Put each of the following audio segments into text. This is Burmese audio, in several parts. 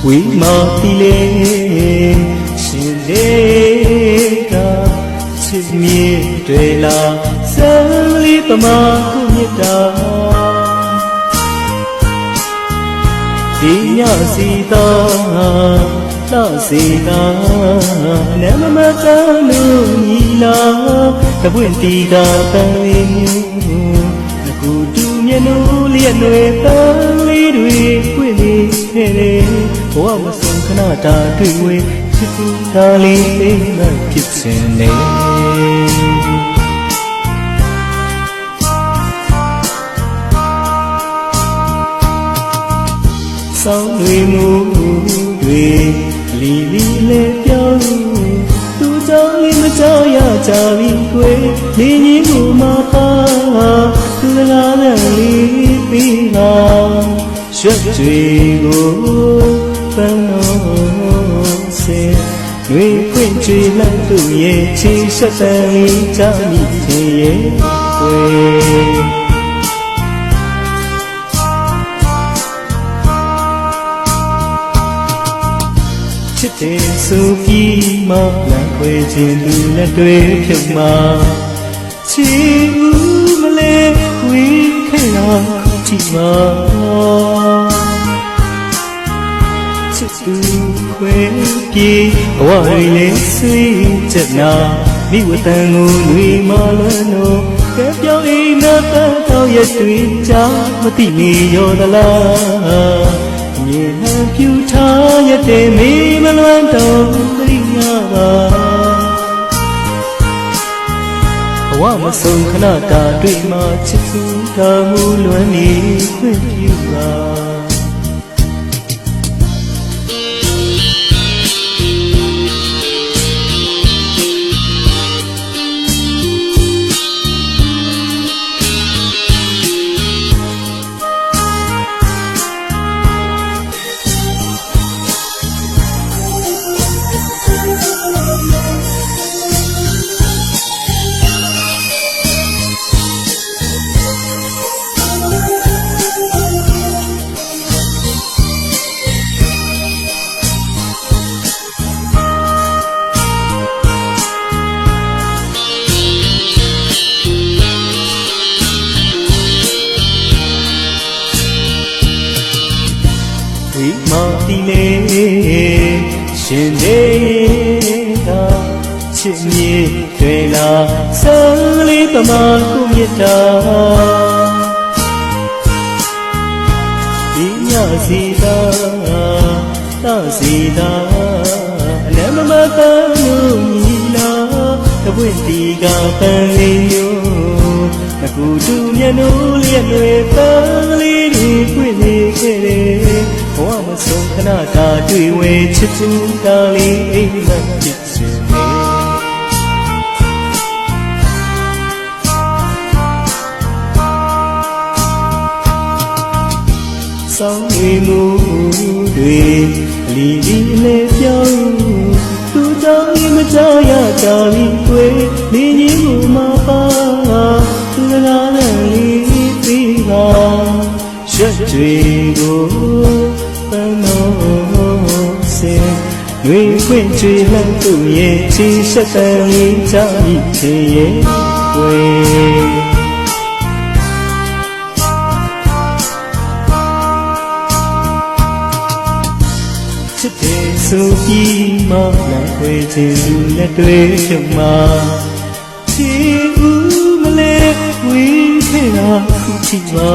ဝိမာတိလေရှင်လေးကချစ်မြေတွေလာစံလေးပမာကိုမြတ်တာဒီညစီသာလာစီသာနမမတန်လို့ညီလာတပွင့်တီတာတန်လေးမျိုးကူတူမျက်နှာလျက်တွေတန်လေးတွေပွင့်နေတယ်ဘဝမဆုံးခဏတာတွေ့ဝေးချစ်သူဒါလေးအိမ်မဖြစ်စင်နေဆောင်းတွေမူတွေလီလီလေးပြောင်းသူကြောင့်လေးမကြောက်ရကြပြီကွယ်နေကြီးကိုမပါသူစကားနဲ့လေးပြီးပါရွှတ်တွေကိုပန်းတော်စေတွေခွင့်ကြွေလိုက်သူရဲ့ချီဆက်တန်လေးချမိခြင်းရဲ့ကွယ်ချစ်တယ်ဆိုပြီးမှလမ်းခွဲခြင်းလူနဲ့တွေ့ဖြုတ်မှာချီဦးမလဲဝေးခဲ့တာကြည့်မှာချစ်သူခွဲပြေဘဝတွေလေးဆွေးချက်နာမိဝတန်ကိုလွေမာလွန်းတော့ကဲပြောင်းအိမ်နာတန်တော့ရတွေ့ကြမသိနေရောသလားမြေဟန်ပြူထားရတဲ့မေမလွမ်းတော့သတိရပါဘဝမဆုံးခဏတာတွေ့မှချစ်သူသာမူလွမ်းနေခွင့်ပြုပါဝိမာတိလေရှင်လေးကချစ်မြေတွေလာစံလေးပမာကိုမြတ်တာဒီညစီသာတာစီသာအနမမတန်လို့ညီလာတပွင့်တီကပန်းလေးမျိုးအကူတူမျက်နှာလျက်တွေပန်းလေးတွေပွင့်နေခဲ့တယ်ဘဝမဆုံးခဏတာတွေ့ဝေချစ်သူဒါလေးအိမ်မဖြစ်စင်နေဆောင်းတွေမူတွေလီလီလေးပြောင်းသူကြောင့်မကြောက်ရကြပြီကွယ်နေကြီးကိုမပါသူစကားနဲ့လေးပြီးပါရွှတ်တွေကိုပန်းတော်စေတွေခွင့်ကြွေလိုက်သူရဲ့ချီဆက်တန်လေးချမိခြင်းရဲ့ကွယ်ချစ်တယ်ဆိုပြီးမှလမ်းခွဲခြင်းလူနဲ့တွေ့ဖြုတ်မှာချီဦးမလဲဝေးခဲ့တာခုထိပါ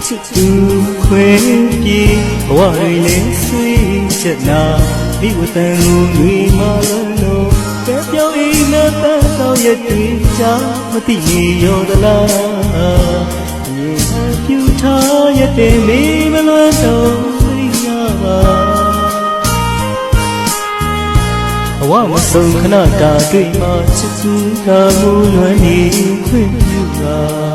ချစ်သူခွဲပြေဘဝတွေလေးဆွေးချက်နာမိဝတန်ကိုငွေမာလို့ကဲပြောင်းအိမ်နာတန်တော့ရတွေ့ကြမသိနေရောသလားမြေဟန်ပြူထားရတဲ့မေမလွမ်းတော့သတိရပါဘဝမဆုံးခဏတာတွေ့မှချစ်သူကမူလွမ်းနေခွင့်ပြုပါ